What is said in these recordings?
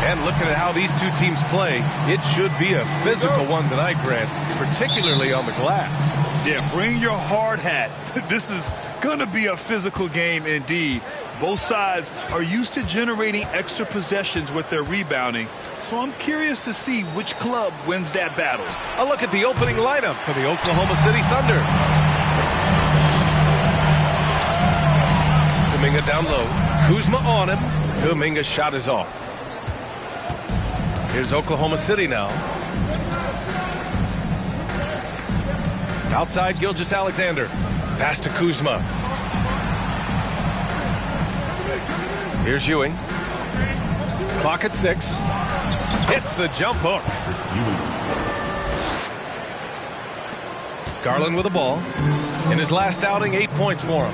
And looking at how these two teams play, it should be a physical one tonight, Grant, particularly on the glass. Yeah, bring your hard hat. This is going to be a physical game indeed. Both sides are used to generating extra possessions with their rebounding, so I'm curious to see which club wins that battle. A look at the opening lineup for the Oklahoma City Thunder. Kuminga down low. Kuzma on him. Kuminga's shot is off. Here's Oklahoma City now. Outside Gilgeous-Alexander. Pass to Kuzma. Here's Ewing. Clock at 6. Hits the jump hook. Garland with the ball. In his last outing, 8 points for him.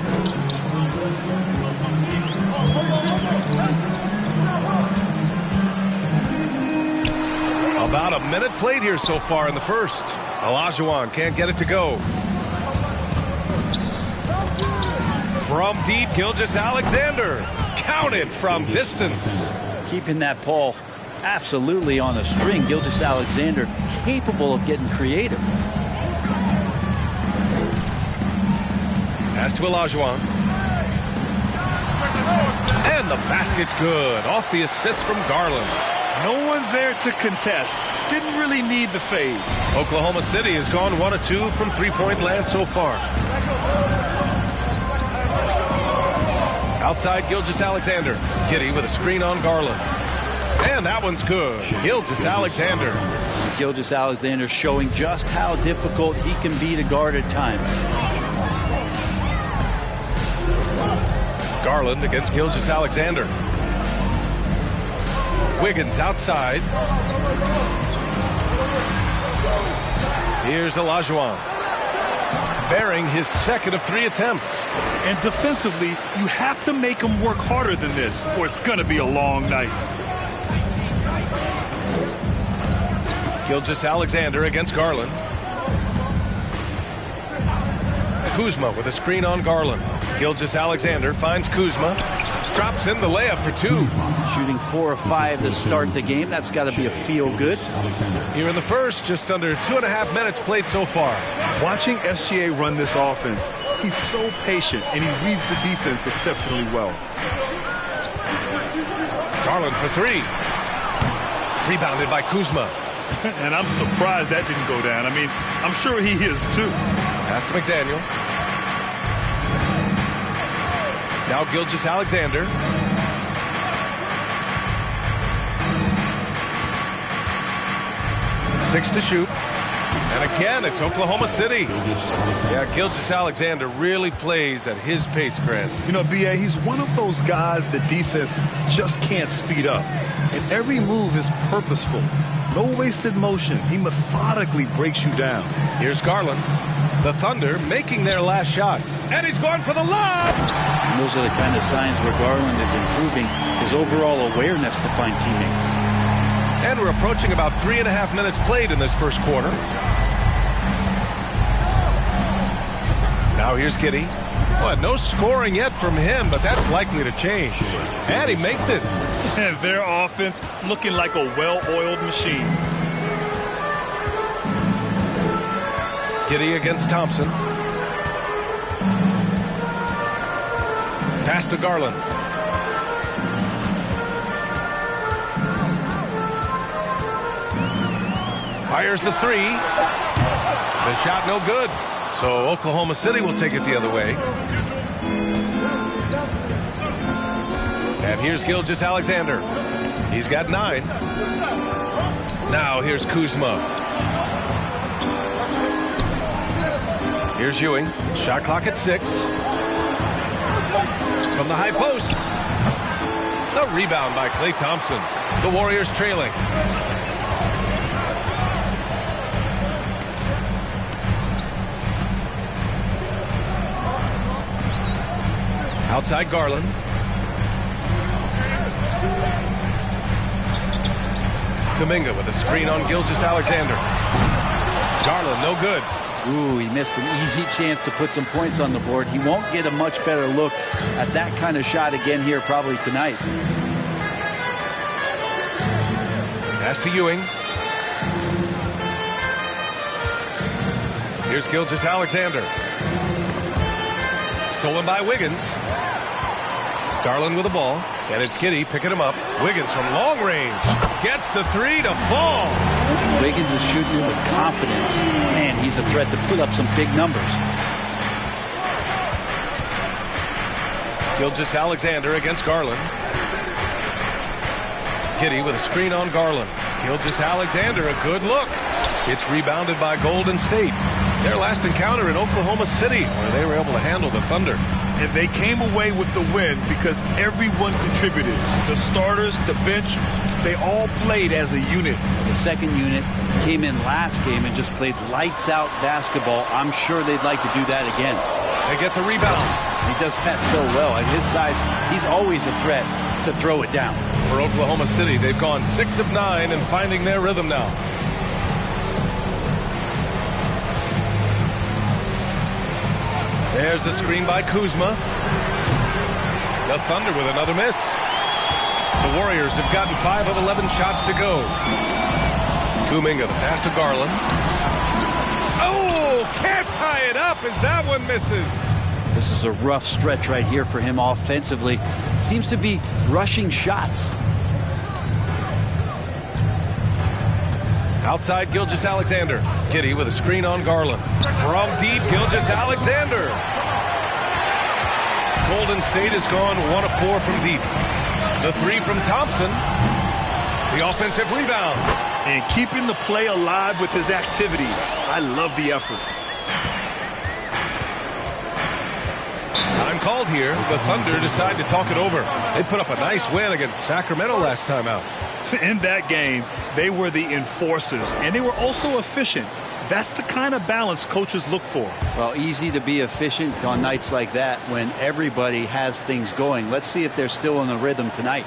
About a minute played here so far in the first. Olajuwon can't get it to go. From deep, Gilgeous-Alexander. Counted from distance. Keeping that ball absolutely on a string. Gilgeous-Alexander capable of getting creative. Pass to Olajuwon. And the basket's good. Off the assist from Garland. No one there to contest. Didn't really need the fade. Oklahoma City has gone 1 of 2 from three-point land so far. Outside Gilgeous-Alexander. Giddey with a screen on Garland. And that one's good. Gilgeous-Alexander. Gilgeous-Alexander showing just how difficult he can be to guard at times. Garland against Gilgeous-Alexander. Wiggins outside. Here's Olajuwon. Bearing his second of 3 attempts. And defensively, you have to make him work harder than this, or it's going to be a long night. Gilgeous-Alexander against Garland. Kuzma with a screen on Garland. Gilgeous-Alexander finds Kuzma. Drops in the layup for 2. Shooting 4 of 5 to start the game. That's got to be a feel-good. Here in the first, just under 2.5 minutes played so far. Watching SGA run this offense, he's so patient, and he reads the defense exceptionally well. Garland for 3. Rebounded by Kuzma. And I'm surprised that didn't go down. I mean, I'm sure he is too. Pass to McDaniel. Now Gilgeous-Alexander. Six to shoot. And again, it's Oklahoma City. Yeah, Gilgeous-Alexander really plays at his pace, Grant. You know, B.A., he's one of those guys the defense just can't speed up. And every move is purposeful. No wasted motion. He methodically breaks you down. Here's Garland. The Thunder making their last shot. And he's going for the lob! And those are the kind of signs where Garland is improving his overall awareness to find teammates. And we're approaching about 3.5 minutes played in this first quarter. Now here's Giddey. Well, no scoring yet from him, but that's likely to change. And he makes it. And their offense looking like a well-oiled machine. Giddey against Thompson. Pass to Garland. Fires the 3. The shot no good. So Oklahoma City will take it the other way. And here's Gilgeous-Alexander. He's got 9. Now here's Kuzma. Here's Ewing. Shot clock at 6. From the high post. A rebound by Klay Thompson. The Warriors trailing. Outside Garland. Kuminga with a screen on Gilgeous-Alexander. Garland, no good. Ooh, he missed an easy chance to put some points on the board. He won't get a much better look at that kind of shot again here probably tonight. Pass to Ewing. Here's Gilgeous-Alexander. Stolen by Wiggins. Garland with the ball. And it's Giddey picking him up. Wiggins from long range. Gets the three to fall. Wiggins is shooting it with confidence. Man, he's a threat to put up some big numbers. Gilgeous-Alexander against Garland. Giddey with a screen on Garland. Gilgeous-Alexander, a good look. It's rebounded by Golden State. Their last encounter in Oklahoma City, where they were able to handle the Thunder. And they came away with the win because everyone contributed. The starters, the bench, they all played as a unit. The second unit came in last game and just played lights out basketball. I'm sure they'd like to do that again. They get the rebound. He does that so well. At his size, he's always a threat to throw it down. For Oklahoma City, they've gone 6 of 9 and finding their rhythm now. There's the screen by Kuzma. The Thunder with another miss. The Warriors have gotten 5 of 11 shots to go. Kuminga, the pass to Garland. Oh, can't tie it up as that one misses. This is a rough stretch right here for him offensively. Seems to be rushing shots. Outside Gilgeous-Alexander. Giddey with a screen on Garland. From deep, Gilgeous-Alexander. Golden State has gone 1 of 4 from deep. The three from Thompson. The offensive rebound. And keeping the play alive with his activities. I love the effort. Time called here. The Thunder decide to talk it over. They put up a nice win against Sacramento last time out. In that game, they were the enforcers, and they were also efficient. That's the kind of balance coaches look for. Well, easy to be efficient on nights like that when everybody has things going. Let's see if they're still in the rhythm tonight.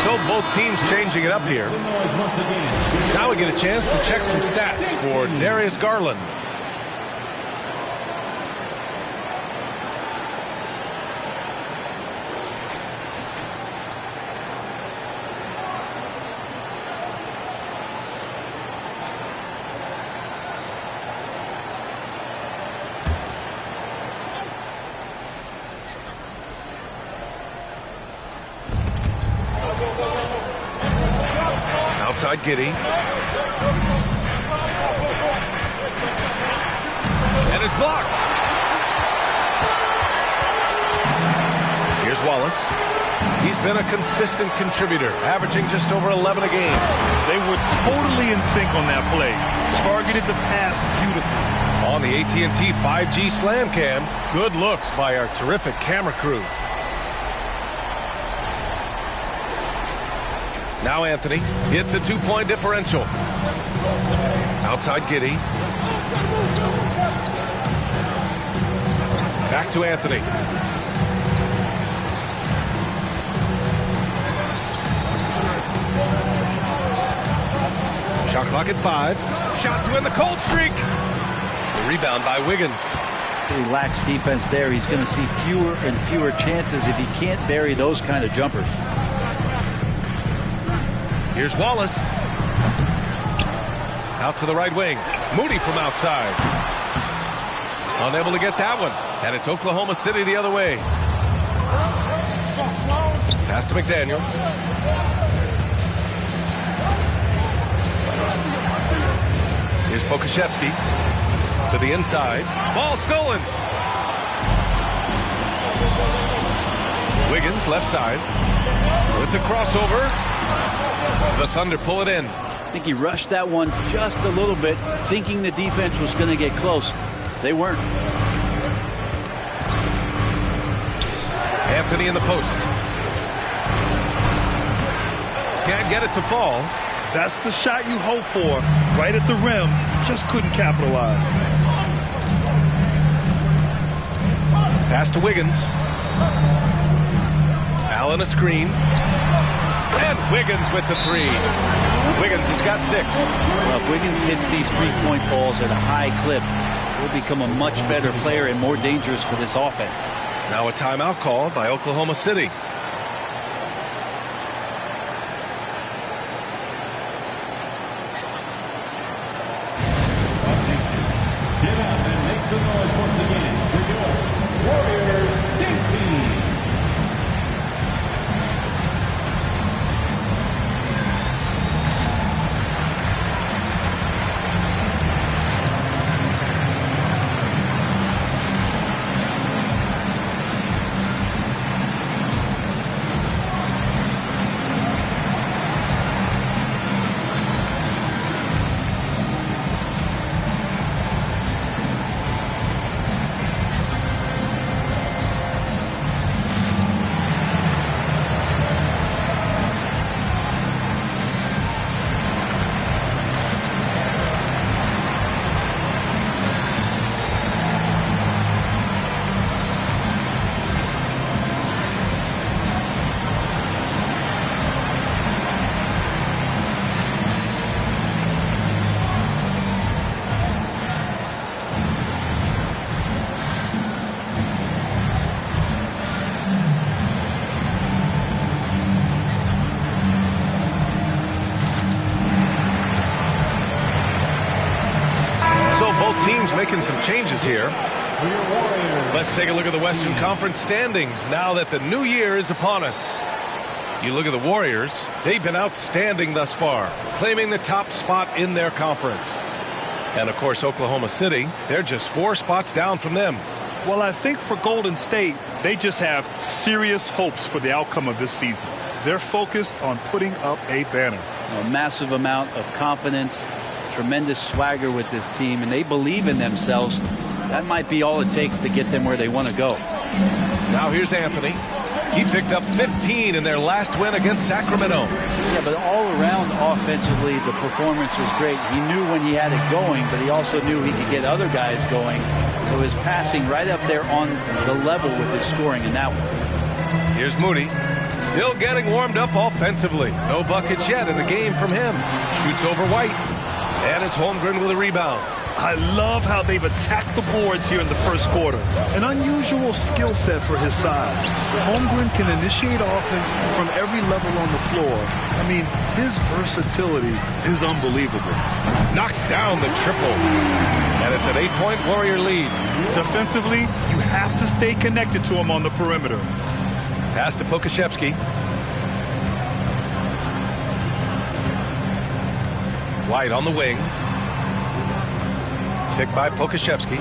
So both teams changing it up here. Now we get a chance to check some stats for Darius Garland. Outside Giddey. And it's blocked. Here's Wallace. He's been a consistent contributor, averaging just over 11 a game. They were totally in sync on that play. Targeted the pass beautifully. On the AT&T 5G Slam Cam, good looks by our terrific camera crew. Now Anthony hits a 2-point differential. Outside Giddey. Back to Anthony. Shot clock at 5. Shot to end the cold streak. The rebound by Wiggins. He lacks defense there. He's going to see fewer and fewer chances if he can't bury those kind of jumpers. Here's Wallace. Out to the right wing. Moody from outside. Unable to get that one. And it's Oklahoma City the other way. Pass to McDaniel. Here's Pokashevsky to the inside. Ball stolen. Wiggins left side with the crossover. The Thunder pull it in. I think he rushed that one just a little bit, thinking the defense was going to get close. They weren't. Anthony in the post. Can't get it to fall. That's the shot you hope for. Right at the rim. Just couldn't capitalize. Pass to Wiggins. Allen a screen. And Wiggins with the three. Wiggins has got 6. Well, if Wiggins hits these three-point balls at a high clip, he'll become a much better player and more dangerous for this offense. Now a timeout call by Oklahoma City. Get up and make some noise once again for your Warriors dance team. Teams making some changes here. Let's take a look at the Western Conference standings now that the new year is upon us. You look at the Warriors, they've been outstanding thus far, claiming the top spot in their conference. And of course, Oklahoma City, they're just 4 spots down from them. Well, I think for Golden State, they just have serious hopes for the outcome of this season. They're focused on putting up a banner. A massive amount of confidence, tremendous swagger with this team, and they believe in themselves. That might be all it takes to get them where they want to go. Now here's Anthony. He picked up 15 in their last win against Sacramento. Yeah, but all around offensively, the performance was great. He knew when he had it going, but he also knew he could get other guys going. So his passing right up there on the level with his scoring in that one. Here's Moody. Still getting warmed up offensively. No buckets yet in the game from him. Shoots over White. And it's Holmgren with a rebound. I love how they've attacked the boards here in the first quarter. An unusual skill set for his size. Holmgren can initiate offense from every level on the floor. I mean, his versatility is unbelievable. Knocks down the triple. And it's an 8-point Warrior lead. Defensively, you have to stay connected to him on the perimeter. Pass to Pokashevsky. White on the wing. Picked by Pokashevsky.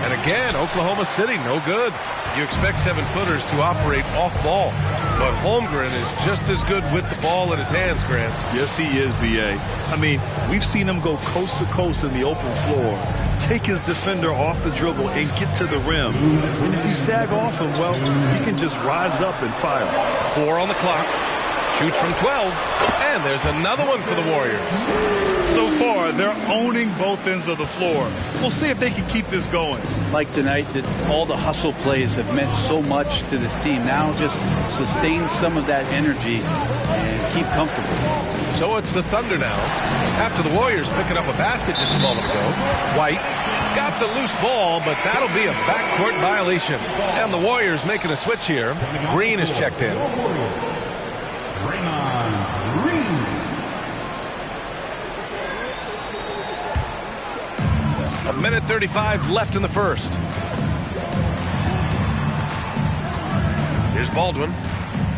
And again, Oklahoma City, no good. You expect 7-footers to operate off ball. But Holmgren is just as good with the ball in his hands, Grant. Yes, he is, B.A. I mean, we've seen him go coast to coast in the open floor, take his defender off the dribble and get to the rim. And if you sag off him, well, he can just rise up and fire. 4 on the clock. Shoots from 12. And there's another one for the Warriors. So far, they're owning both ends of the floor. We'll see if they can keep this going. Like tonight, that all the hustle plays have meant so much to this team. Now just sustain some of that energy and keep comfortable. So it's the Thunder now. After the Warriors picking up a basket just a moment ago. White got the loose ball, but that'll be a backcourt violation. And the Warriors making a switch here. Green is checked in. A minute 35 left in the first. Here's Baldwin.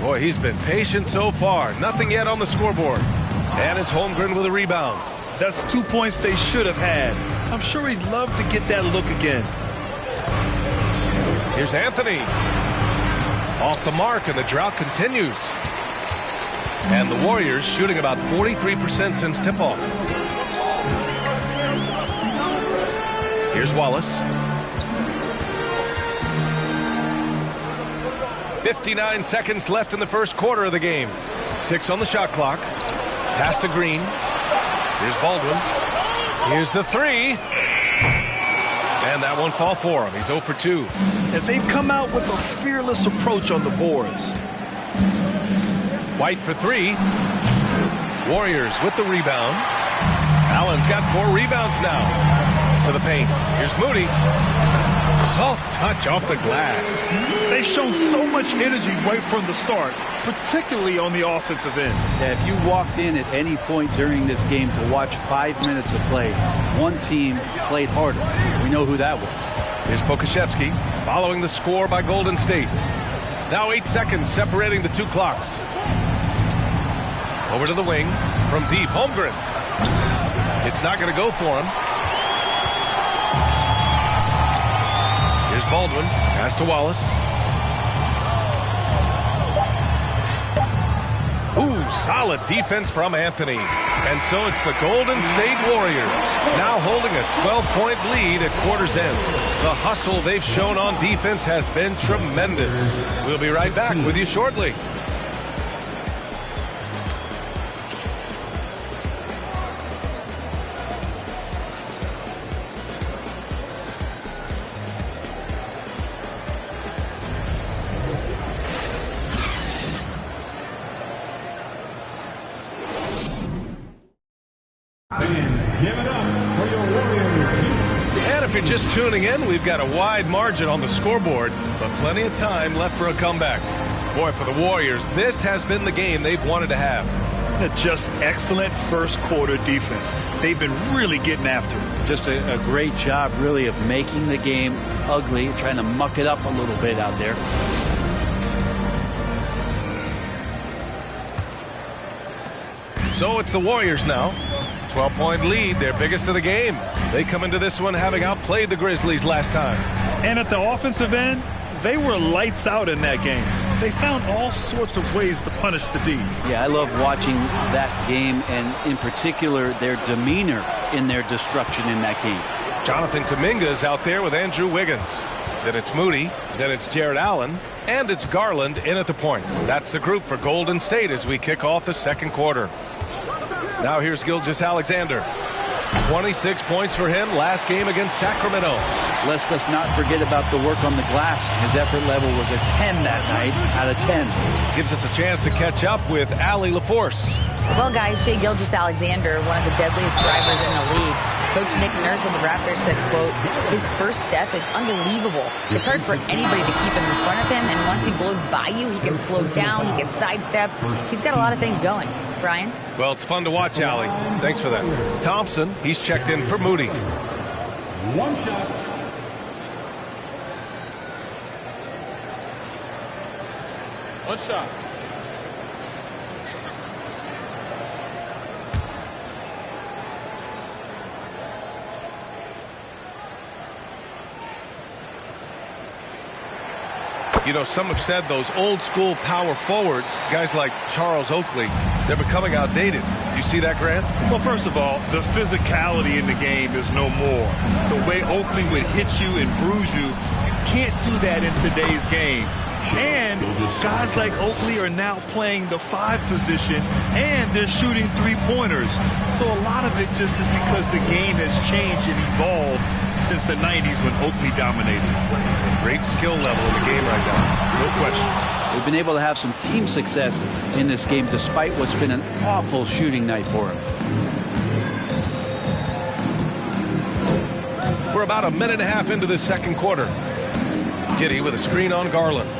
Boy, he's been patient so far. Nothing yet on the scoreboard. And it's Holmgren with a rebound. That's 2 points they should have had. I'm sure he'd love to get that look again. Here's Anthony. Off the mark, and the drought continues. And the Warriors shooting about 43% since tip-off. Here's Wallace. 59 seconds left in the first quarter of the game. 6 on the shot clock. Pass to Green. Here's Baldwin. Here's the three. And that won't fall for him. He's 0 for 2. And they've come out with a fearless approach on the boards. White for 3. Warriors with the rebound. Allen's got 4 rebounds now. To the paint. Here's Moody. Soft touch off the glass. They've shown so much energy right from the start, particularly on the offensive end. Yeah, if you walked in at any point during this game to watch 5 minutes of play, one team played harder. We know who that was. Here's Pokuševski following the score by Golden State. Now 8 seconds separating the 2 clocks. Over to the wing from deep. Holmgren. It's not going to go for him. Here's Baldwin. Pass to Wallace. Ooh, solid defense from Anthony. And so it's the Golden State Warriors now holding a 12-point lead at quarter's end. The hustle they've shown on defense has been tremendous. We'll be right back with you shortly. And if you're just tuning in, we've got a wide margin on the scoreboard, but plenty of time left for a comeback. Boy, for the Warriors, this has been the game they've wanted to have. Just excellent first quarter defense. They've been really getting after it. Just a great job, really, of making the game ugly, trying to muck it up a little bit out there. So it's the Warriors now. 12-point lead, their biggest of the game. They come into this one having outplayed the Grizzlies last time. And at the offensive end, they were lights out in that game. They found all sorts of ways to punish the D. Yeah, I love watching that game, and in particular, their demeanor in their destruction in that game. Jonathan Kuminga is out there with Andrew Wiggins. Then it's Moody. Then it's Jared Allen. And it's Garland in at the point. That's the group for Golden State as we kick off the second quarter. Now here's Gilgeous-Alexander. 26 points for him last game against Sacramento. Let's just not forget about the work on the glass. His effort level was a 10 that night out of 10. Gives us a chance to catch up with Allie LaForce. Well, guys, Shai Gilgeous-Alexander, one of the deadliest drivers in the league. Coach Nick Nurse of the Raptors said, quote, his first step is unbelievable. It's hard for anybody to keep him in front of him, and once he blows by you, he can slow down, he can sidestep. He's got a lot of things going. Brian? Well, it's fun to watch, Allie. Thanks for that. Thompson, he's checked in for Moody. One shot. One shot. You know, some have said those old school power forwards, guys like Charles Oakley, they're becoming outdated. You see that, Grant? Well, first of all, the physicality in the game is no more. The way Oakley would hit you and bruise you, you can't do that in today's game. And guys like Oakley are now playing the 5 position, and they're shooting 3-pointers. So a lot of it just is because the game has changed and evolved since the 90s when Oakley dominated. Great skill level in the game right now. No question. They've been able to have some team success in this game despite what's been an awful shooting night for him. We're about a minute and a half into this second quarter. Giddy with a screen on Garland.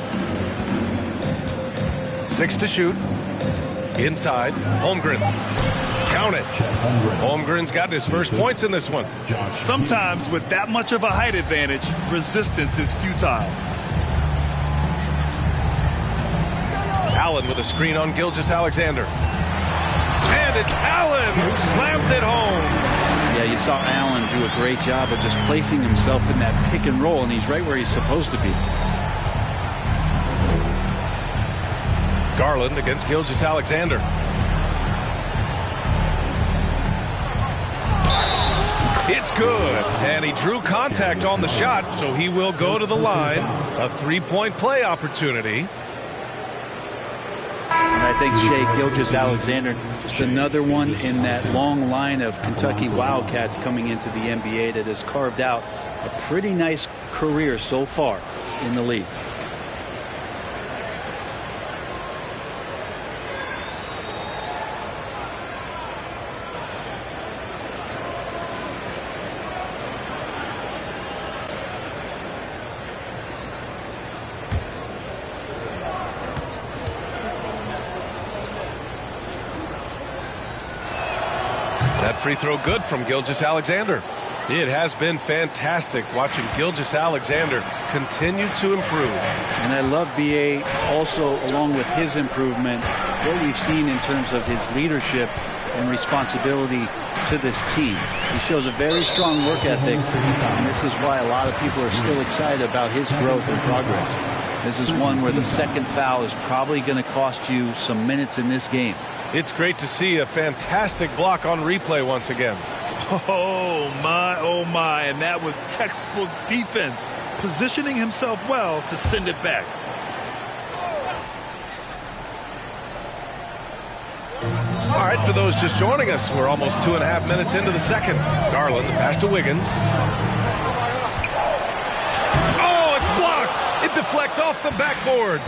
6 to shoot. Inside, Holmgren. Count it. Holmgren's got his first points in this one. Sometimes with that much of a height advantage, resistance is futile. Allen with a screen on Gilgeous-Alexander. And it's Allen who slams it home. Yeah, you saw Allen do a great job of just placing himself in that pick and roll, and he's right where he's supposed to be. Garland against Gilgeous-Alexander. It's good, and he drew contact on the shot, so he will go to the line. A three-point play opportunity. And I think Shea Gilgeous-Alexander, just another one in that long line of Kentucky Wildcats coming into the NBA that has carved out a pretty nice career so far in the league. That free throw good from Gilgeous-Alexander. It has been fantastic watching Gilgeous-Alexander continue to improve. And I love B.A. also, along with his improvement, what we've seen in terms of his leadership and responsibility to this team. He shows a very strong work ethic, and this is why a lot of people are still excited about his growth and progress. This is one where the second foul is probably going to cost you some minutes in this game. It's great to see a fantastic block on replay once again. Oh my, and that was textbook defense, positioning himself well to send it back. All right, for those just joining us, we're almost 2.5 minutes into the second. Garland, the pass to Wiggins. Oh, it's blocked! It deflects off the backboard.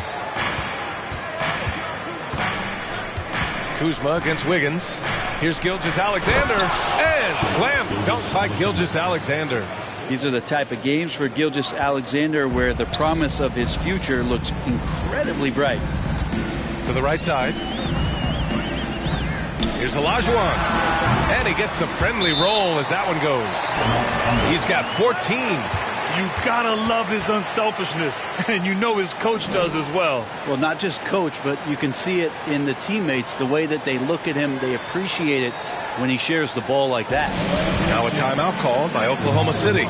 Kuzma against Wiggins. Here's Gilgeous-Alexander, and slam dunk by Gilgeous-Alexander. These are the type of games for Gilgeous-Alexander where the promise of his future looks incredibly bright. To the right side. Here's Olajuwon, and he gets the friendly roll as that one goes. He's got 14. You gotta love his unselfishness, and you know his coach does as well. Well, not just coach, but you can see it in the teammates, the way that they look at him. They appreciate it when he shares the ball like that. Now a timeout called by Oklahoma City.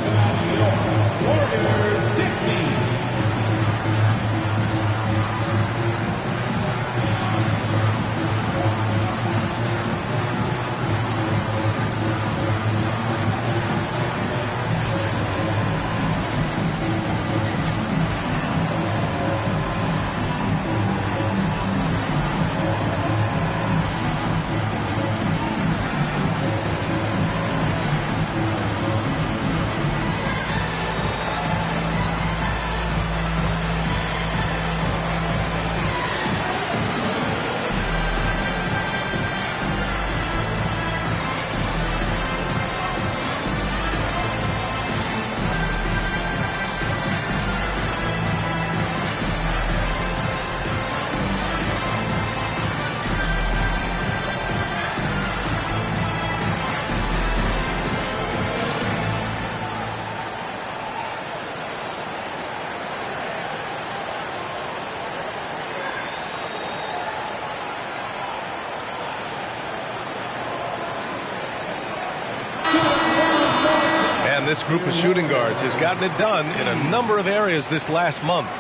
This group of shooting guards has gotten it done in a number of areas this last month.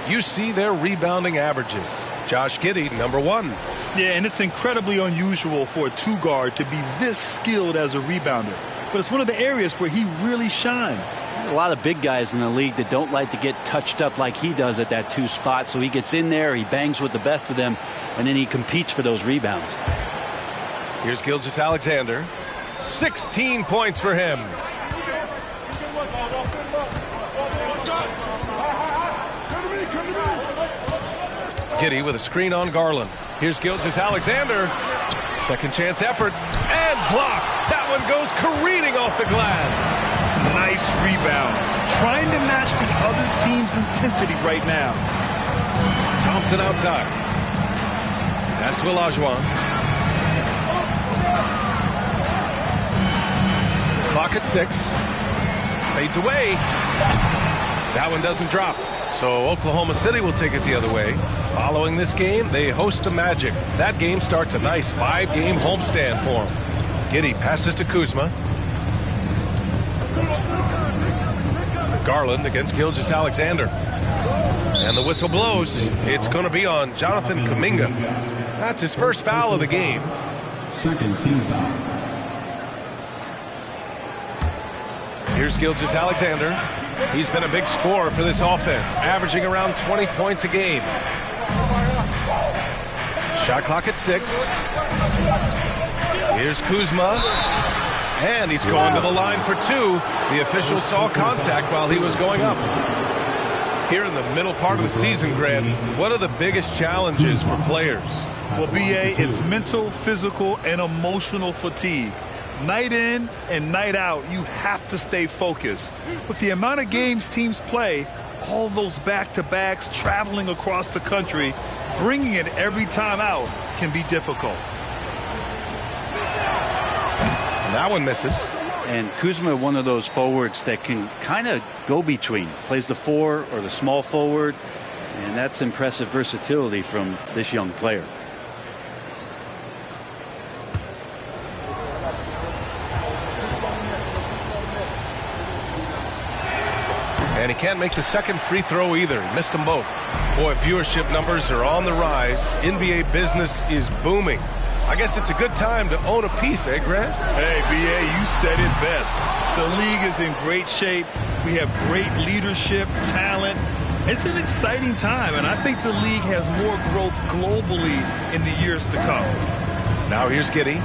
You see their rebounding averages. Josh Giddey, number 1. Yeah, and it's incredibly unusual for a two-guard to be this skilled as a rebounder. But it's one of the areas where he really shines. A lot of big guys in the league that don't like to get touched up like he does at that 2 spot. So he gets in there, he bangs with the best of them, and then he competes for those rebounds. Here's Gilgeous-Alexander. 16 points for him. Giddey with a screen on Garland. Here's Gilgeous-Alexander. Second chance effort. And blocked. That one goes careening off the glass. Nice rebound. Trying to match the other team's intensity right now. Thompson outside. Pass to Olajuwon. Clock at 6. Fades away. That one doesn't drop. So Oklahoma City will take it the other way. Following this game, they host the Magic. That game starts a nice 5-game homestand for them. Gggg passes to Kuzma. Garland against Gilgeous-Alexander. And the whistle blows. It's going to be on Jonathan Kuminga. That's his first foul of the game. Second team foul. Here's Gilgeous-Alexander. He's been a big scorer for this offense, averaging around 20 points a game. Shot clock at 6. Here's Kuzma. And he's going to the line for 2. The official saw contact while he was going up. Here in the middle part of the season, Grant, what are the biggest challenges for players? Well, B.A., it's mental, physical, and emotional fatigue. Night in and night out, you have to stay focused. With the amount of games teams play, all those back-to-backs, traveling across the country, bringing it every time out can be difficult. That one misses. And Kuzma, one of those forwards that can kind of go between. Plays the 4 or the small forward. And that's impressive versatility from this young player. And he can't make the second free throw either. He missed them both. Boy, viewership numbers are on the rise. NBA business is booming. I guess it's a good time to own a piece, eh, Grant? Hey, B.A., you said it best. The league is in great shape. We have great leadership, talent. It's an exciting time, and I think the league has more growth globally in the years to come. Now here's Giddy.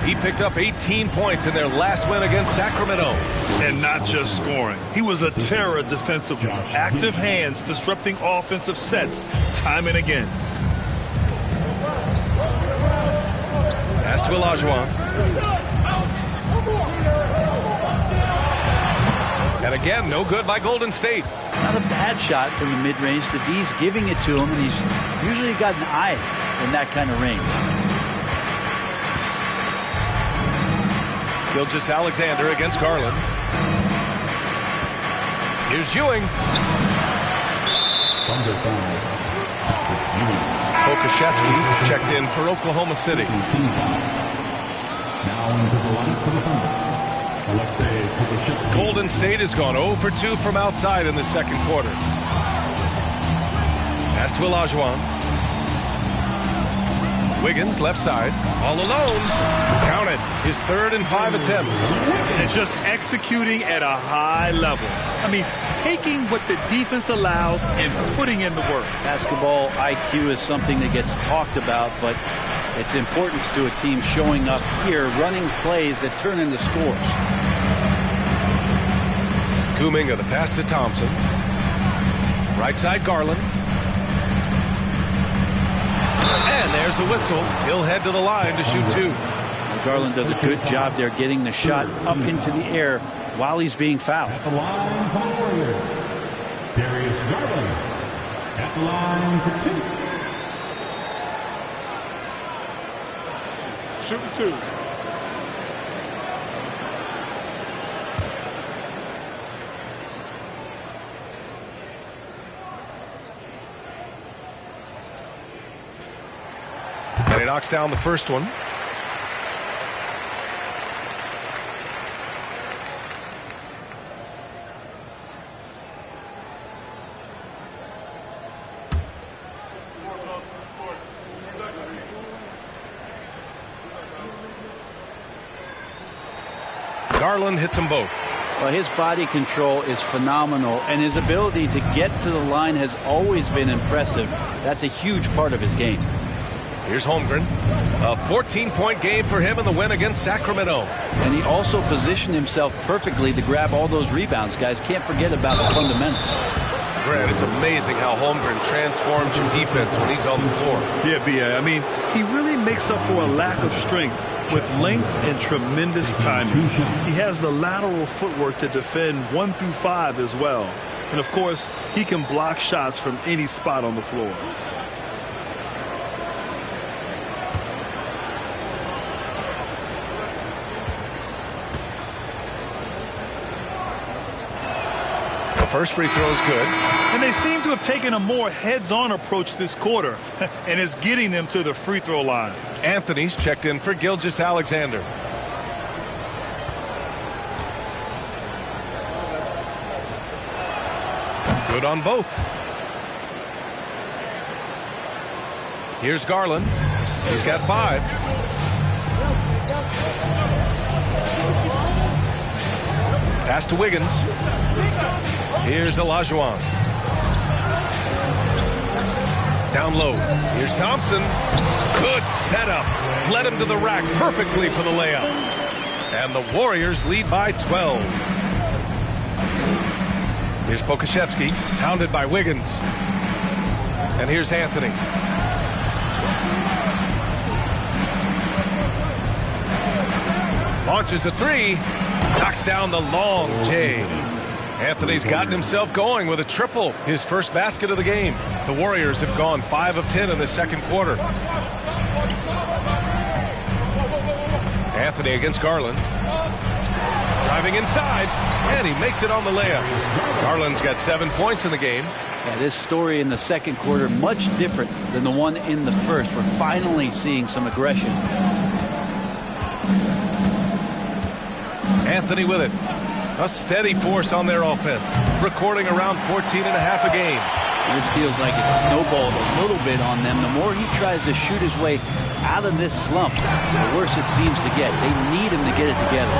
He picked up 18 points in their last win against Sacramento. And not just scoring. He was a terror defensively. Active hands disrupting offensive sets time and again. Pass to Olajuwon. And again, no good by Golden State. Not a bad shot from the mid-range. The D's giving it to him, and he's usually got an eye in that kind of range. Gilgeous-Alexander against Garland. Here's Ewing. Pokashevsky's checked in for Oklahoma City. Now into the line for the Thunder. Golden State has gone 0 for 2 from outside in the second quarter. Pass to Olajuwon. Wiggins left side, all alone. Count it. His 3rd and 5 attempts. And just executing at a high level. I mean, taking what the defense allows and putting in the work. Basketball IQ is something that gets talked about, but its importance to a team showing up here, running plays that turn into scores. Kuminga, the pass to Thompson. Right side, Garland. And there's a whistle. He'll head to the line to shoot 2. Garland does a good job there getting the shot up into the air while he's being fouled. At the line for the Warriors, Darius Garland. At the line for 2. Shooting 2. And he knocks down the first one. Garland hits them both. Well, his body control is phenomenal, and his ability to get to the line has always been impressive. That's a huge part of his game. Here's Holmgren. A 14-point game for him in the win against Sacramento. And he also positioned himself perfectly to grab all those rebounds, guys. Can't forget about the fundamentals. Grant, it's amazing how Holmgren transforms your defense when he's on the floor. Yeah, B.A. I mean, he really makes up for a lack of strength with length and tremendous timing. He has the lateral footwork to defend 1 through 5 as well. And, of course, he can block shots from any spot on the floor. first free throw is good. And they seem to have taken a more heads-on approach this quarter, and it's getting them to the free throw line. Anthony's checked in for Gggg. Good on both. Here's Garland. He's got 5. Pass to Wiggins. Here's Olajuwon. Down low. Here's Thompson. Good setup. Led him to the rack perfectly for the layup. And the Warriors lead by 12. Here's Pokusevski, hounded by Wiggins. And here's Anthony. Launches a 3. Knocks down the long J. Anthony's gotten himself going with a triple, his first basket of the game. The Warriors have gone 5 of 10 in the second quarter. Anthony against Garland. Driving inside, and he makes it on the layup. Garland's got 7 points in the game. Yeah, this story in the second quarter much different than the one in the first. We're finally seeing some aggression. Anthony with it. A steady force on their offense, recording around 14 and a half a game. This feels like it's snowballed a little bit on them. The more he tries to shoot his way out of this slump, the worse it seems to get. They need him to get it together.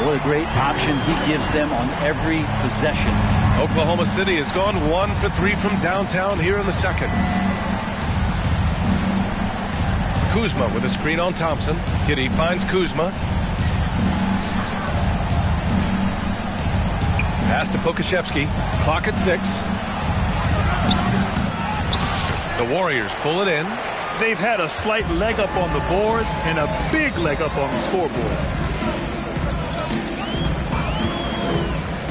What a great option he gives them on every possession. Oklahoma City has gone 1 for 3 from downtown here in the second. Kuzma with a screen on Thompson. Giddy finds Kuzma. Pass to Pokusevski. Clock at 6. The Warriors pull it in. They've had a slight leg up on the boards and a big leg up on the scoreboard.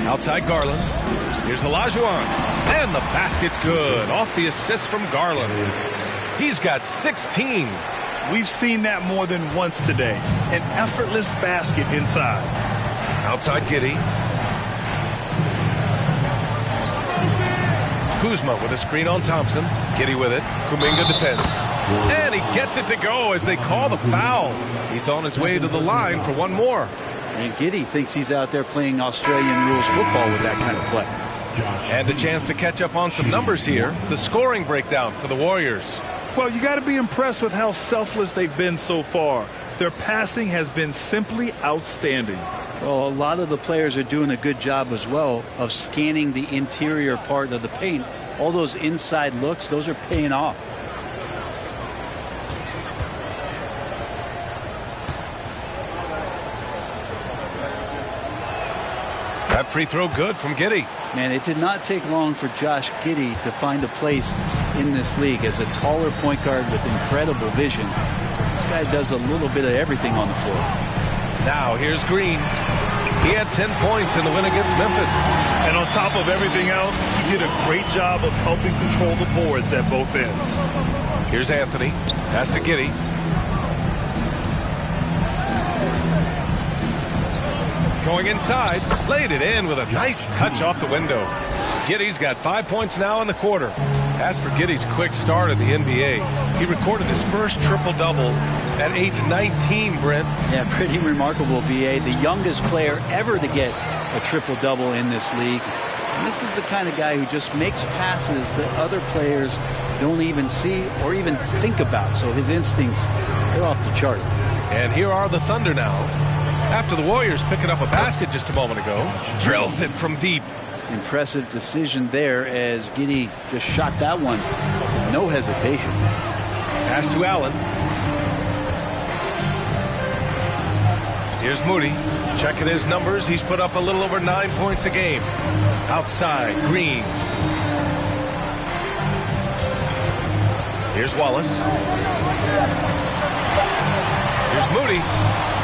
Outside Garland. Here's Olajuwon. And the basket's good. Off the assist from Garland. He's got 16. We've seen that more than once today. An effortless basket inside. Outside Giddy. Kuzma with a screen on Thompson. Giddy with it. Kuminga defends. And he gets it to go as they call the foul. He's on his way to the line for one more. And Giddy thinks he's out there playing Australian rules football with that kind of play. And a chance to catch up on some numbers here. The scoring breakdown for the Warriors. Well, you got to be impressed with how selfless they've been so far. Their passing has been simply outstanding. Well, a lot of the players are doing a good job as well of scanning the interior part of the paint. All those inside looks, those are paying off. That free throw good from Giddy. Man, it did not take long for Josh Giddy to find a place in this league as a taller point guard with incredible vision. This guy does a little bit of everything on the floor. Now here's Green. He had 10 points in the win against Memphis. And on top of everything else, he did a great job of helping control the boards at both ends. Here's Anthony. Pass to Giddy. Going inside, laid it in with a nice touch off the window. Giddy's got 5 points now in the quarter. As for Giddy's quick start in the NBA, he recorded his first triple-double at age 19, Brent. Yeah, pretty remarkable, B.A. The youngest player ever to get a triple-double in this league. And this is the kind of guy who just makes passes that other players don't even see or even think about. So his instincts, they're off the chart. And here are the Thunder now. After the Warriors picking up a basket just a moment ago, drills it from deep. Impressive decision there as Giddy just shot that one. No hesitation. Pass to Allen. Here's Moody. Checking his numbers. He's put up a little over 9 points a game. Outside, Green. Here's Wallace. Here's Moody.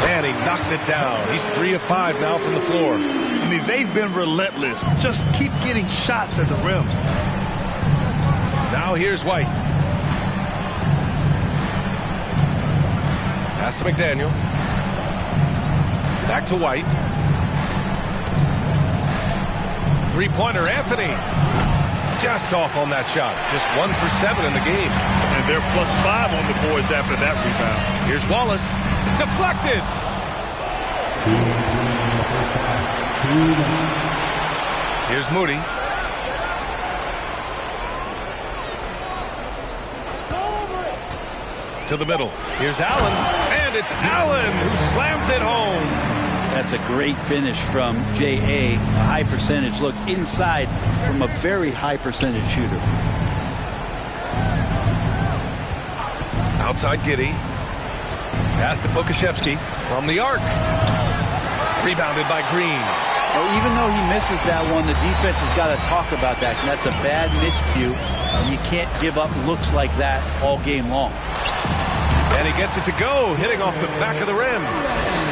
And he knocks it down. He's 3 of 5 now from the floor. I mean, they've been relentless. Just keep getting shots at the rim. Now here's White. Pass to McDaniel. Back to White. three-pointer, Anthony. Just off on that shot. Just 1 for 7 in the game. And they're +5 on the boards after that rebound. Here's Wallace. Deflected. Here's Moody. To the middle. Here's Allen. And it's Allen who slams it home. That's a great finish from J.A. A high percentage look inside from a very high percentage shooter. Outside Gggg. Pass to Pokashevsky from the arc. Rebounded by Green. Well, even though he misses that one, the defense has got to talk about that. And that's a bad miscue. You can't give up looks like that all game long. And he gets it to go, hitting off the back of the rim.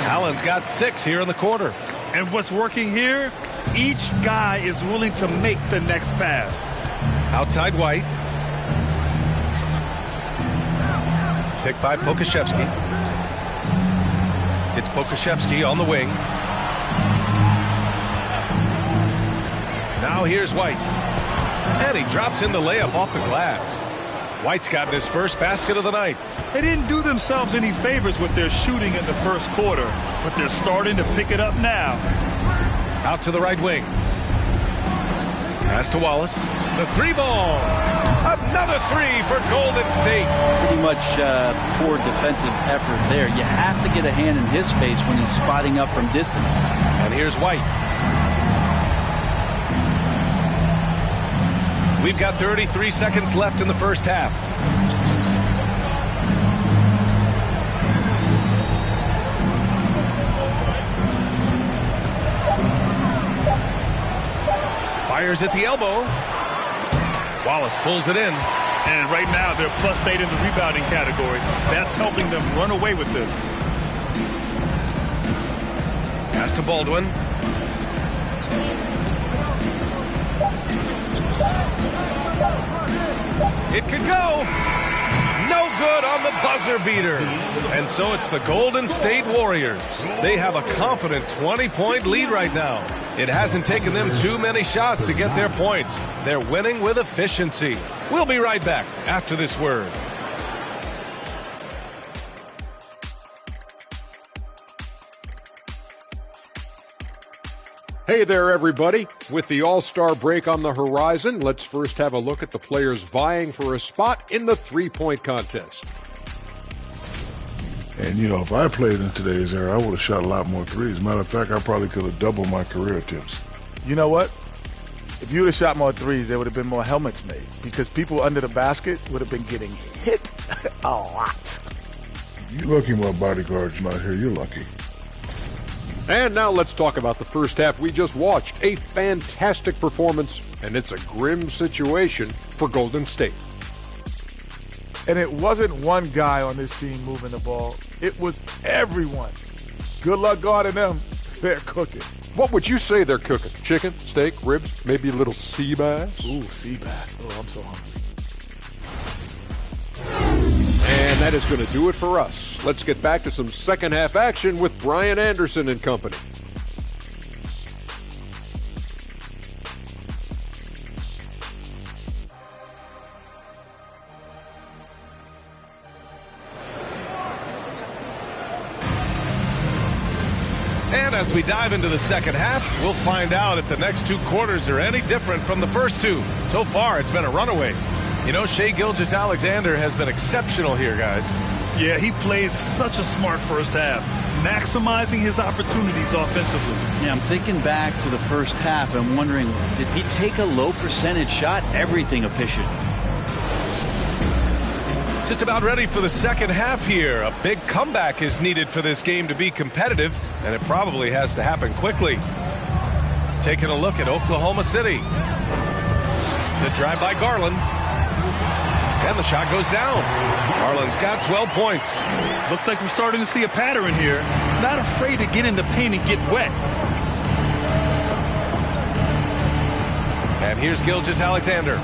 Allen's got 6 here in the quarter. And what's working here? Each guy is willing to make the next pass. Outside White. Picked by Pokashevsky. It's Pokashevsky on the wing. Now here's White. And he drops in the layup off the glass. White's gotten his first basket of the night. They didn't do themselves any favors with their shooting in the first quarter, but they're starting to pick it up now. Out to the right wing. Pass to Wallace. The 3-ball. Another 3 for Golden State. Pretty much poor defensive effort there. You have to get a hand in his face when he's spotting up from distance. And here's White. We've got 33 seconds left in the first half. Fires at the elbow. Wallace pulls it in. And right now they're +8 in the rebounding category. That's helping them run away with this. Pass to Baldwin. It could go. No good on the buzzer beater. And so it's the Golden State Warriors. They have a confident 20-point lead right now. It hasn't taken them too many shots to get their points. They're winning with efficiency. We'll be right back after this word. Hey there, everybody. With the All-Star break on the horizon, let's first have a look at the players vying for a spot in the three-point contest. And, you know, if I played in today's era, I would have shot a lot more threes. Matter of fact, I probably could have doubled my career attempts. You know what? If you would have shot more threes, there would have been more helmets made because people under the basket would have been getting hit a lot. You're lucky my bodyguard's not here. You're lucky. And now let's talk about the first half we just watched. A fantastic performance, and it's a grim situation for Golden State. And it wasn't one guy on this team moving the ball. It was everyone. Good luck guarding them. They're cooking. What would you say they're cooking? Chicken, steak, ribs, maybe a little sea bass? Ooh, sea bass. Oh, I'm so hungry. And that is going to do it for us. Let's get back to some second half action with Brian Anderson and company. And as we dive into the second half, we'll find out if the next 2 quarters are any different from the first 2. So far, it's been a runaway. You know, Shai Gilgeous-Alexander has been exceptional here, guys. Yeah, he played such a smart first half, maximizing his opportunities offensively. Yeah, I'm thinking back to the first half and wondering, did he take a low percentage shot? Everything efficient. Just about ready for the second half here. A big comeback is needed for this game to be competitive, and it probably has to happen quickly. Taking a look at Oklahoma City. The drive by Garland. And the shot goes down. Garland's got 12 points. Looks like we're starting to see a pattern here. Not afraid to get in the paint and get wet. And here's Gilgeous-Alexander.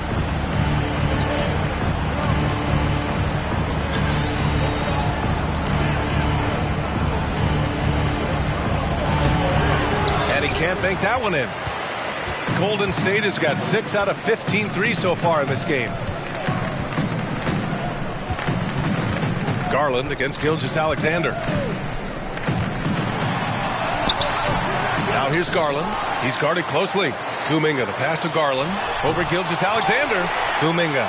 And he can't bank that one in. Golden State has got 6 out of 15 threes so far in this game. Garland against Gilgeous-Alexander. Now here's Garland. He's guarded closely. Kuminga, the pass to Garland. Over Gilgeous-Alexander. Kuminga.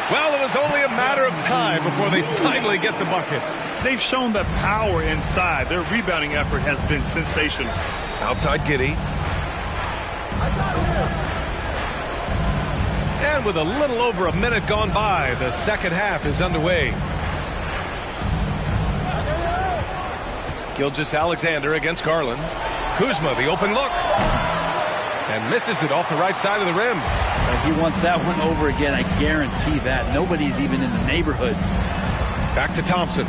Well, it was only a matter of time before they finally get the bucket. They've shown that power inside. Their rebounding effort has been sensational. Outside Giddey. And with a little over a minute gone by, the second half is underway. Gilgeous-Alexander against Garland. Kuzma, the open look. And misses it off the right side of the rim. He wants that one over again, I guarantee that. Nobody's even in the neighborhood. Back to Thompson.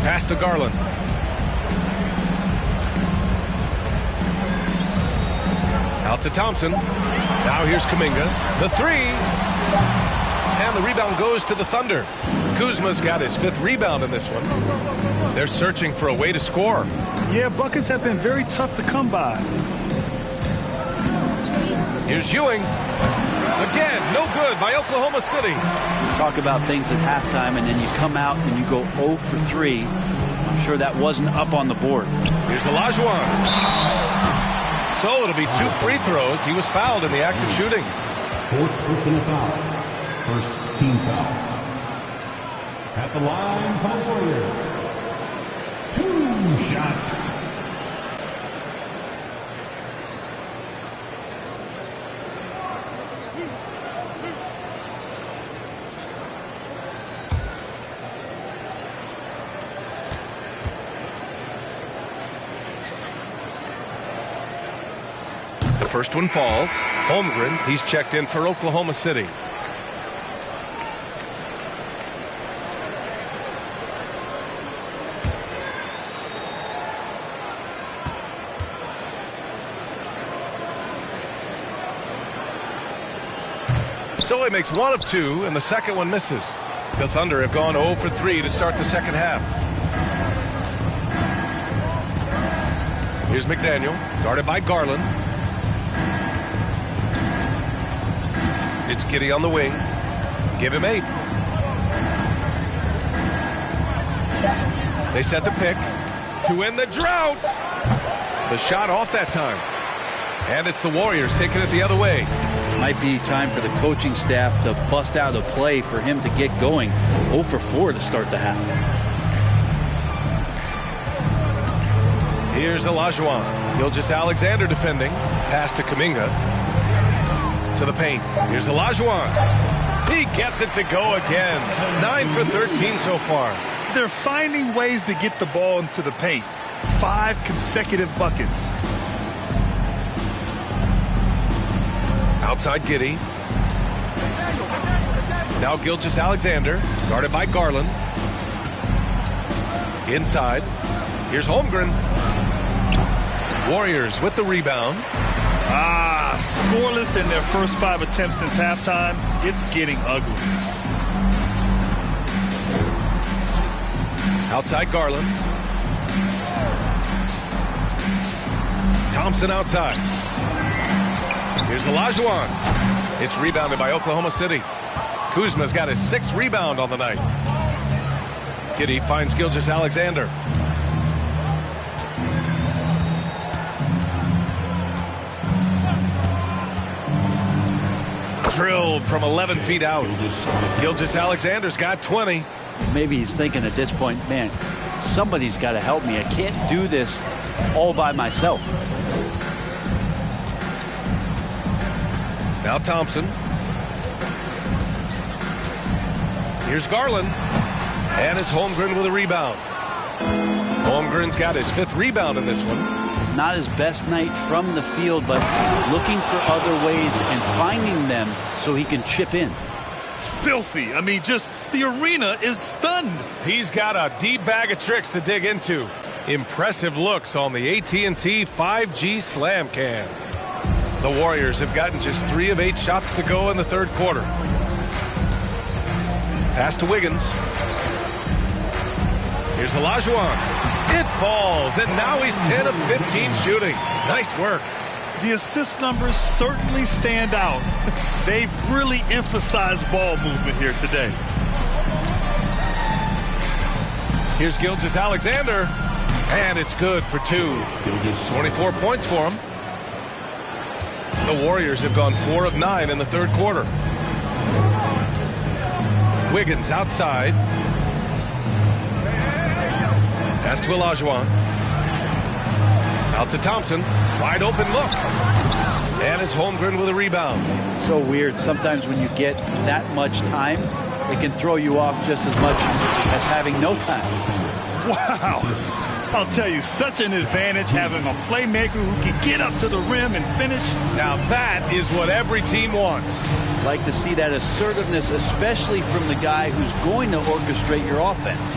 Pass to Garland. Out to Thompson. Now here's Kuminga. The three. And the rebound goes to the Thunder. Kuzma's got his 5th rebound in this one. They're searching for a way to score. Yeah, buckets have been very tough to come by. Here's Ewing. Again, no good by Oklahoma City. Talk about things at halftime, and then you come out and you go 0 for 3. I'm sure that wasn't up on the board. Here's Olajuwon. So it'll be 2 free throws. He was fouled in the act of shooting. 4th personal foul. First team foul. At the line for the Warriors. 2 shots. The first one falls. Holmgren, he's checked in for Oklahoma City. So he makes 1 of 2, and the second one misses. The Thunder have gone 0 for 3 to start the second half. Here's McDaniel, guarded by Garland. It's Giddey on the wing. Give him 8. They set the pick to end the drought. The shot off that time. And it's the Warriors taking it the other way. Might be time for the coaching staff to bust out a play for him to get going. 0 for 4 to start the half. Here's Olajuwon. Gilgeous-Alexander defending. Pass to Kuminga. To the paint. Here's Olajuwon. He gets it to go again. 9 for 13 so far. They're finding ways to get the ball into the paint. 5 consecutive buckets. Outside Giddey. Now Gilgeous-Alexander, guarded by Garland. Inside. Here's Holmgren. Warriors with the rebound. Scoreless in their first 5 attempts since halftime. It's getting ugly. Outside Garland. Thompson outside. Here's Olajuwon. It's rebounded by Oklahoma City. Kuzma's got his 6th rebound on the night. Giddey finds Gilgeous-Alexander. Drilled from 11 feet out. Gilgeous-Alexander's got 20. Maybe he's thinking at this point, man, somebody's got to help me. I can't do this all by myself. Now Thompson. Here's Garland. And it's Holmgren with a rebound. Holmgren's got his 5th rebound in this one. It's not his best night from the field, but looking for other ways and finding them so he can chip in. Filthy. I mean, just the arena is stunned. He's got a deep bag of tricks to dig into. Impressive looks on the AT&T 5G Slam Cam. The Warriors have gotten just 3 of 8 shots to go in the third quarter. Pass to Wiggins. Here's Olajuwon. It falls, and now he's 10 of 15 shooting. Nice work. The assist numbers certainly stand out. They've really emphasized ball movement here today. Here's Gilgeous-Alexander, and it's good for 2. 24 points for him. The Warriors have gone 4 of 9 in the third quarter. Wiggins outside. Pass to Olajuwon. Out to Thompson. Wide open look. And it's Holmgren with a rebound. So weird. Sometimes when you get that much time, it can throw you off just as much as having no time. Wow. I'll tell you, such an advantage having a playmaker who can get up to the rim and finish. Now that is what every team wants. Like to see that assertiveness, especially from the guy who's going to orchestrate your offense.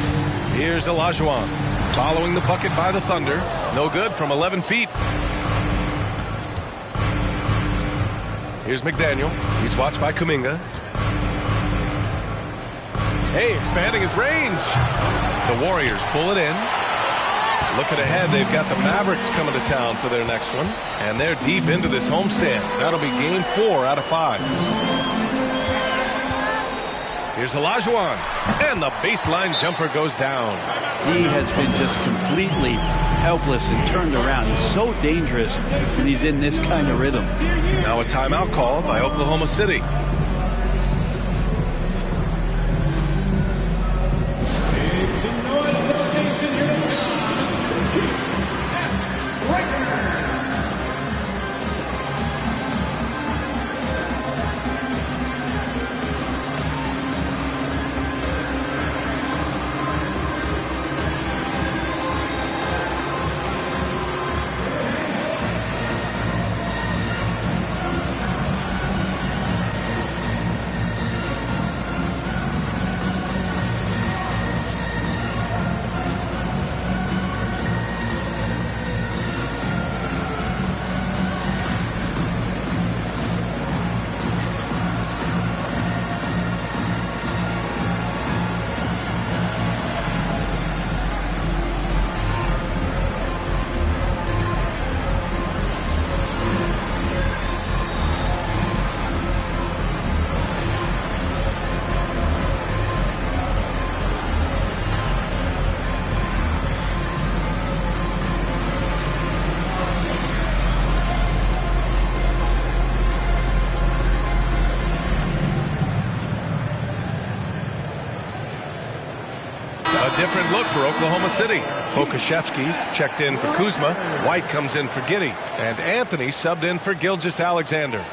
Here's Olajuwon. Following the bucket by the Thunder. No good from 11 feet. Here's McDaniel. He's watched by Kuminga. Hey, expanding his range. The Warriors pull it in. Looking ahead, they've got the Mavericks coming to town for their next one. And they're deep into this homestand. That'll be game 4 out of 5. Here's Olajuwon. And the baseline jumper goes down. He has been just completely helpless and turned around. He's so dangerous when he's in this kind of rhythm. Now a timeout called by Oklahoma City. Different look for Oklahoma City. Pokusevski's checked in for Kuzma. White comes in for Giddey. And Anthony subbed in for Gilgeous-Alexander.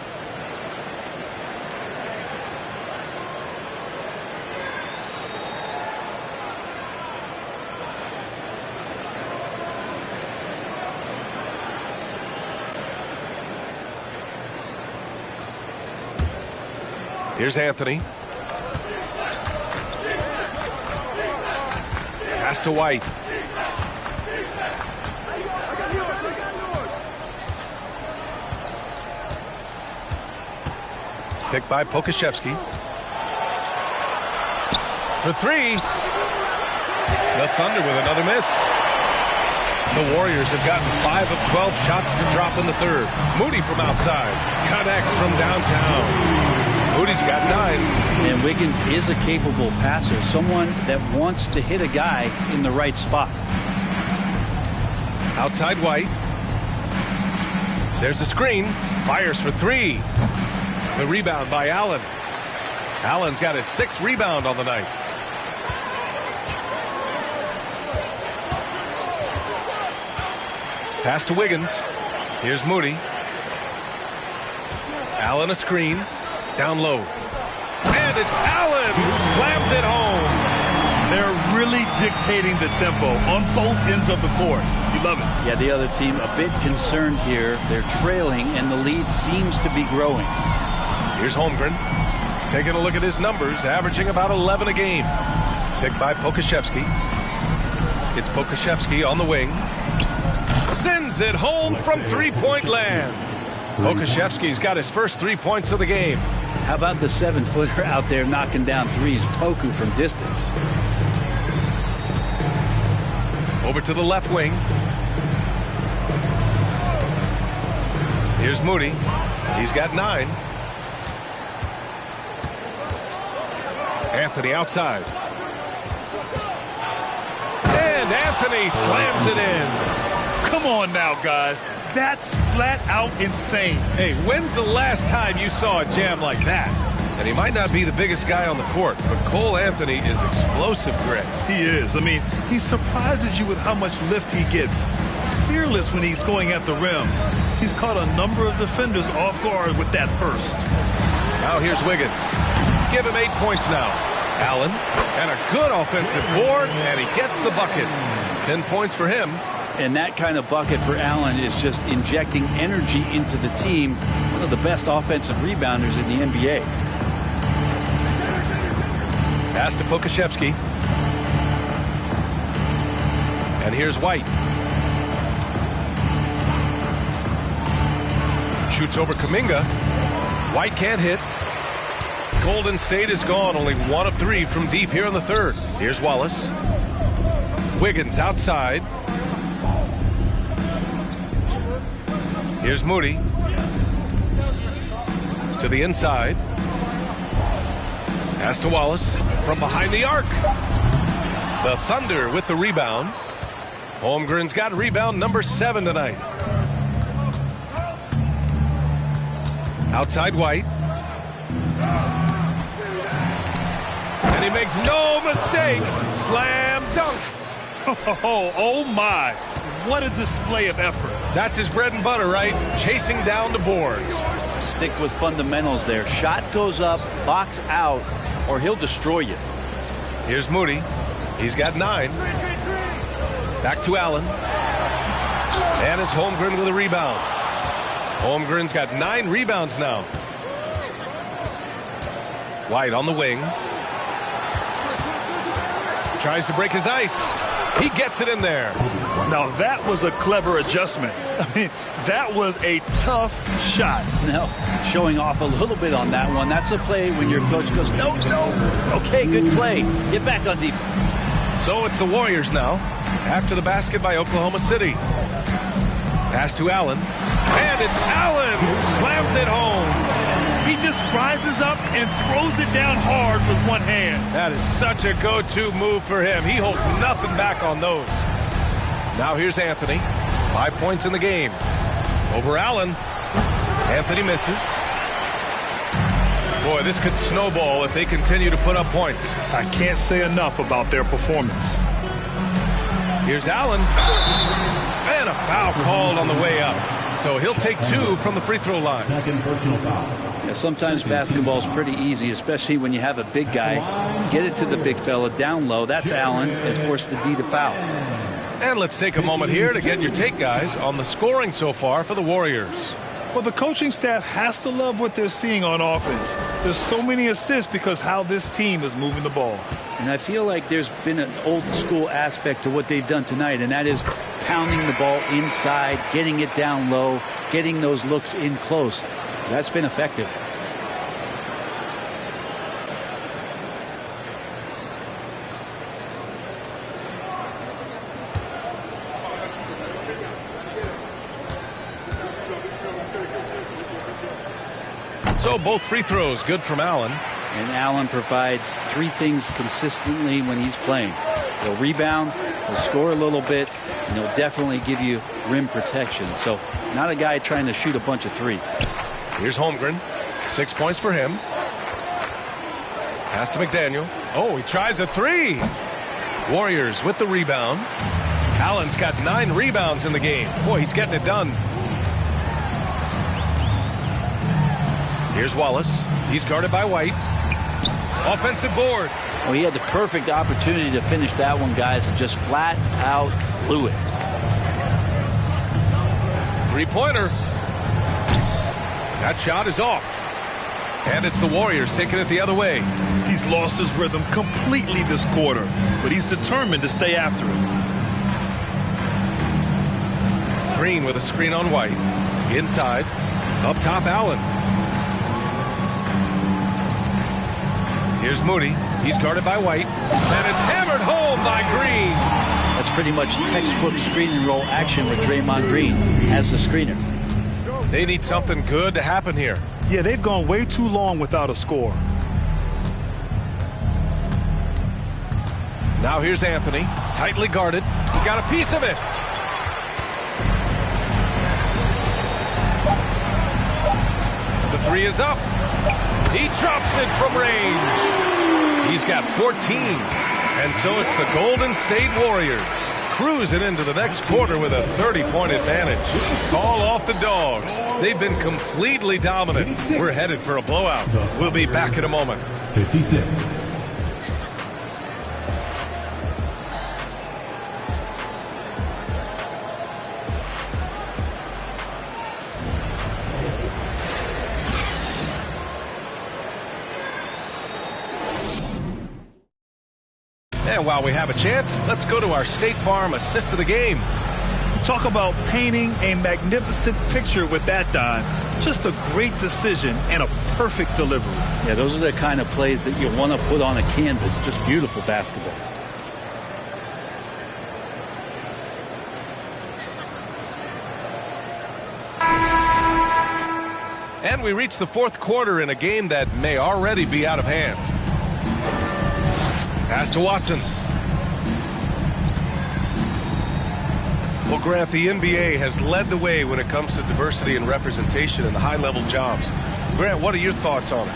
Here's Anthony. Pass to White. Picked by Pokusevski. For 3. The Thunder with another miss. The Warriors have gotten 5 of 12 shots to drop in the third. Moody from outside. Connects from downtown. Moody's got 9. And Wiggins is a capable passer, someone that wants to hit a guy in the right spot. Outside White. There's a screen. Fires for 3. The rebound by Allen. Allen's got his 6th rebound on the night. Pass to Wiggins. Here's Moody. Allen a screen. Down low. And it's Allen who slams it home. They're really dictating the tempo on both ends of the court. You love it. Yeah, the other team a bit concerned here. They're trailing, and the lead seems to be growing. Here's Holmgren. Taking a look at his numbers, averaging about 11 a game. Picked by Pokusevski. It's Pokusevski on the wing. Sends it home from three-point land. Pokusevski's got his first 3 points of the game. How about the 7-footer out there knocking down threes? Poku from distance. Over to the left wing. Here's Moody. He's got 9. Anthony outside. And Anthony slams it in. Come on now, guys. That's flat out insane. Hey, when's the last time you saw a jam like that? And he might not be the biggest guy on the court, but Cole Anthony is explosive, Greg. He is. I mean, he surprises you with how much lift he gets. Fearless when he's going at the rim. He's caught a number of defenders off guard with that burst. Now here's Wiggins. Give him 8 points now. Allen, and a good offensive board, and he gets the bucket. 10 points for him. And that kind of bucket for Allen is just injecting energy into the team. One of the best offensive rebounders in the NBA. Pass to Pokashevsky. And here's White. Shoots over Kuminga. White can't hit. Golden State is gone. Only 1 of 3 from deep here in the third. Here's Wallace. Wiggins outside. Here's Moody. To the inside. Pass to Wallace. From behind the arc. The Thunder with the rebound. Holmgren's got rebound number 7 tonight. Outside White. And he makes no mistake. Slam dunk. Oh my. What a display of effort. That's his bread and butter, right? Chasing down the boards. Stick with fundamentals there. Shot goes up, box out, or he'll destroy you. Here's Moody. He's got 9. Back to Allen. And it's Holmgren with a rebound. Holmgren's got 9 rebounds now. White on the wing. Tries to break his ice. He gets it in there. Now that was a clever adjustment. I mean, that was a tough shot. No, showing off a little bit on that one. That's a play when your coach goes, no. Okay, good play. Get back on defense. So it's the Warriors now. After the basket by Oklahoma City. Pass to Allen. And it's Allen who slams it home. He just rises up and throws it down hard with one hand. That is such a go-to move for him. He holds nothing back on those. Now here's Anthony. 5 points in the game. Over Allen. Anthony misses. Boy, this could snowball if they continue to put up points. I can't say enough about their performance. Here's Allen. And a foul called on the way up. So he'll take 2 from the free throw line. Second personal foul. Yeah, sometimes basketball's pretty easy, especially when you have a big guy. Get it to the big fella down low. That's Allen, and force the D to foul. And let's take a moment here to get your take, guys, on the scoring so far for the Warriors. Well, the coaching staff has to love what they're seeing on offense. There's so many assists because how this team is moving the ball. And I feel like there's been an old school aspect to what they've done tonight, and that is pounding the ball inside, getting it down low, getting those looks in close. That's been effective. So both free throws good from Allen. And Allen provides 3 things consistently when he's playing. He'll rebound, he'll score a little bit, and he'll definitely give you rim protection. So not a guy trying to shoot a bunch of threes. Here's Holmgren. 6 points for him. Pass to McDaniel. Oh, he tries a 3. Warriors with the rebound. Allen's got 9 rebounds in the game. Boy, he's getting it done. Here's Wallace. He's guarded by White. Offensive board. Well, he had the perfect opportunity to finish that one, guys, and just flat out blew it. 3-pointer. That shot is off. And it's the Warriors taking it the other way. He's lost his rhythm completely this quarter, but he's determined to stay after it. Green with a screen on White. Inside. Up top, Allen. Here's Moody. He's guarded by White. And it's hammered home by Green. That's pretty much textbook screen and roll action with Draymond Green as the screener. They need something good to happen here. Yeah, they've gone way too long without a score. Now here's Anthony, tightly guarded. He got a piece of it. The three is up. He drops it from range. He's got 14. And so it's the Golden State Warriors cruising into the next quarter with a 30-point advantage. Call off the Dogs. They've been completely dominant. We're headed for a blowout. We'll be back in a moment. 56. And while we have a chance, let's go to our State Farm assist of the game. Talk about painting a magnificent picture with that dime. Just a great decision and a perfect delivery. Yeah, those are the kind of plays that you want to put on a canvas. Just beautiful basketball. And we reach the fourth quarter in a game that may already be out of hand. Pass to Watson. Well, Grant, the NBA has led the way when it comes to diversity and representation in the high-level jobs. Grant, what are your thoughts on it?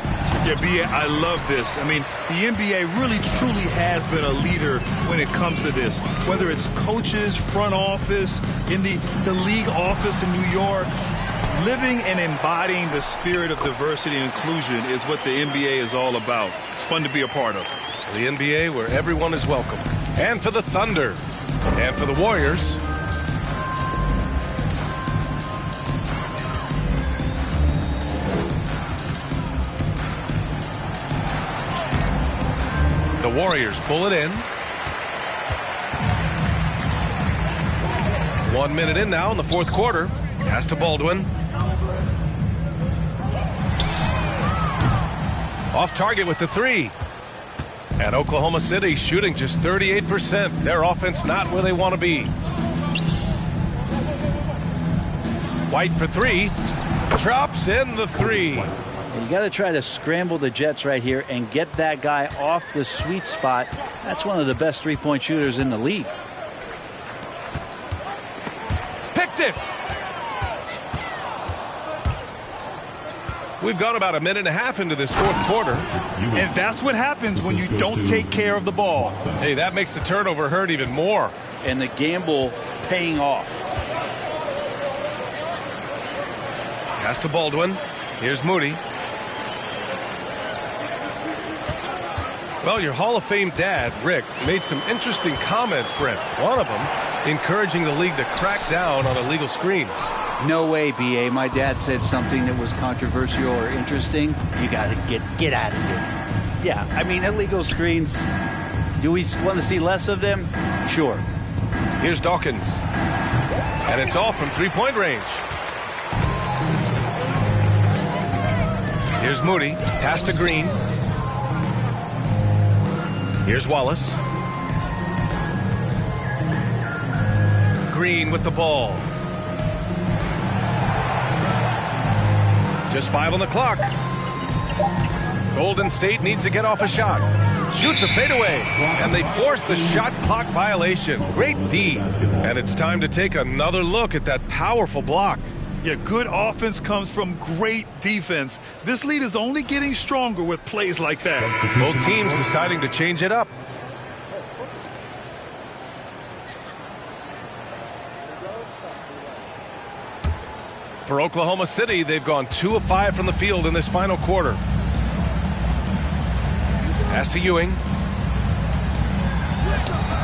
Yeah, B.A., I love this. I mean, the NBA really, truly has been a leader when it comes to this. Whether it's coaches, front office, in the league office in New York, living and embodying the spirit of diversity and inclusion is what the NBA is all about. It's fun to be a part of. The NBA where everyone is welcome. And for the Thunder. And for the Warriors. The Warriors pull it in. 1 minute in now in the fourth quarter. Pass to Baldwin. Off target with the three. And Oklahoma City shooting just 38%. Their offense not where they want to be. White for three. Drops in the three. You got to try to scramble the Jets right here and get that guy off the sweet spot. That's one of the best three-point shooters in the league. Picked it. We've gone about a minute and a half into this fourth quarter. And that's what happens when you don't take care of the ball. Hey, that makes the turnover hurt even more. And the gamble paying off. Pass to Baldwin. Here's Moody. Well, your Hall of Fame dad, Rick, made some interesting comments, Brent. One of them encouraging the league to crack down on illegal screens. No way, B.A. My dad said something that was controversial or interesting. You got to get out of here. Yeah, I mean, illegal screens, do we want to see less of them? Sure. Here's Dawkins. And it's off from three-point range. Here's Moody. Pass to Green. Here's Wallace. Green with the ball. Just 5 on the clock. Golden State needs to get off a shot. Shoots a fadeaway, and they force the shot clock violation. Great D. And it's time to take another look at that powerful block. Yeah, good offense comes from great defense. This lead is only getting stronger with plays like that. Both teams deciding to change it up. For Oklahoma City, they've gone 2 of 5 from the field in this final quarter. Pass to Ewing.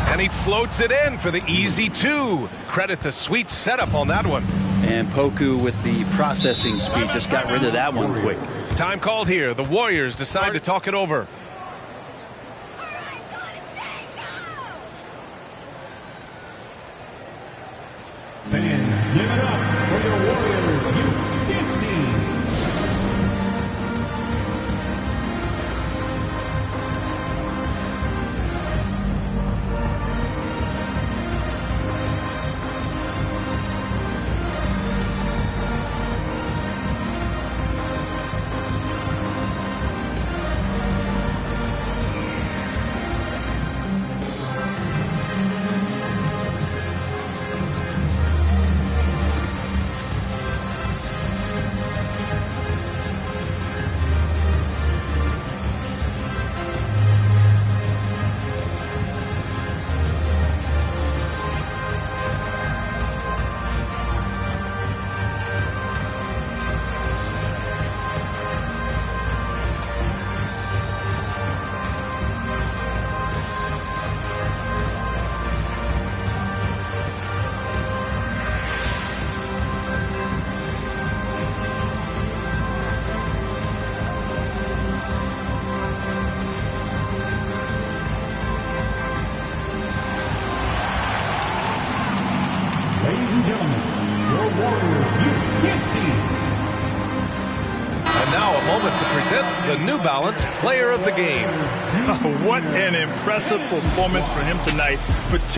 And he floats it in for the easy 2. Credit the sweet setup on that one. And Poku with the processing speed just got rid of that one quick. Time called here. The Warriors decide to talk it over. Fans, give it up for the Warriors U15. moment to present the New Balance Player of the Game. What an impressive performance for him tonight.